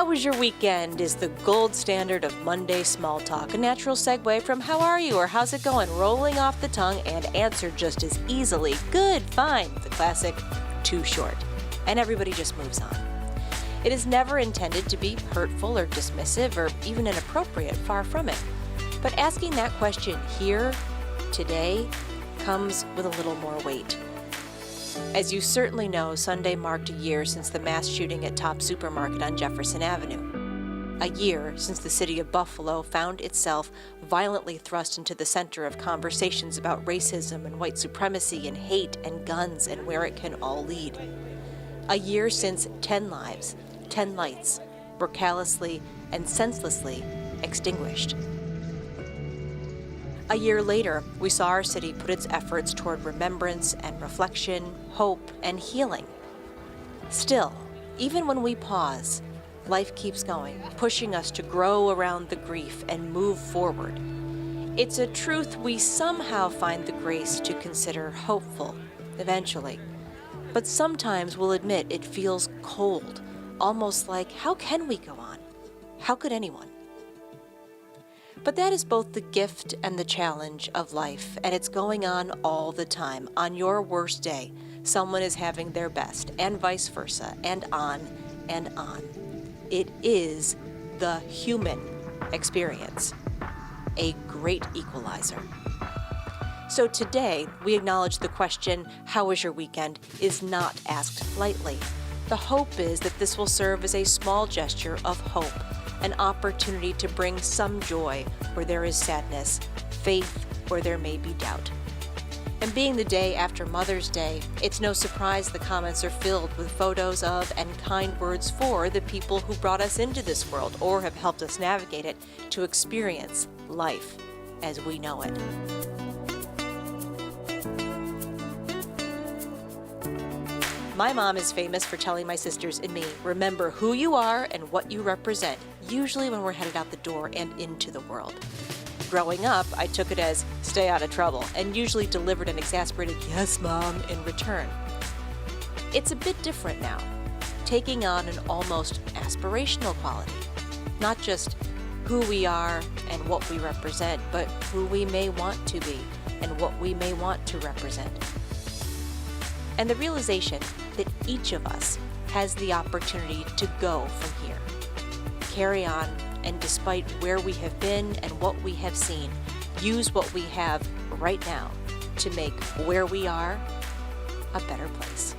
How was your weekend is the gold standard of Monday small talk, a natural segue from how are you or how's it going, rolling off the tongue and answered just as easily, good, fine, the classic, too short. And everybody just moves on. It is never intended to be hurtful or dismissive or even inappropriate, far from it. But asking that question here, today, comes with a little more weight. As you certainly know, Sunday marked a year since the mass shooting at Top Supermarket on Jefferson Avenue. A year since the city of Buffalo found itself violently thrust into the center of conversations about racism and white supremacy and hate and guns and where it can all lead. A year since 10 lives, 10 lights were callously and senselessly extinguished. A year later, we saw our city put its efforts toward remembrance and reflection, hope, and healing. Still, even when we pause, life keeps going, pushing us to grow around the grief and move forward. It's a truth we somehow find the grace to consider hopeful, eventually. But sometimes we'll admit it feels cold, almost like, how can we go on? How could anyone? But that is both the gift and the challenge of life, and it's going on all the time. On your worst day, someone is having their best, and vice versa, and on and on. It is the human experience, a great equalizer. So today, we acknowledge the question, how was your weekend, is not asked lightly. The hope is that this will serve as a small gesture of hope, an opportunity to bring some joy where there is sadness, faith where there may be doubt. And being the day after Mother's Day, it's no surprise the comments are filled with photos of and kind words for the people who brought us into this world or have helped us navigate it to experience life as we know it. My mom is famous for telling my sisters and me, remember who you are and what you represent, usually when we're headed out the door and into the world. Growing up, I took it as stay out of trouble and usually delivered an exasperated yes, Mom, in return. It's a bit different now, taking on an almost aspirational quality, not just who we are and what we represent, but who we may want to be and what we may want to represent. And the realization that each of us has the opportunity to go from here, carry on, and despite where we have been and what we have seen, use what we have right now to make where we are a better place.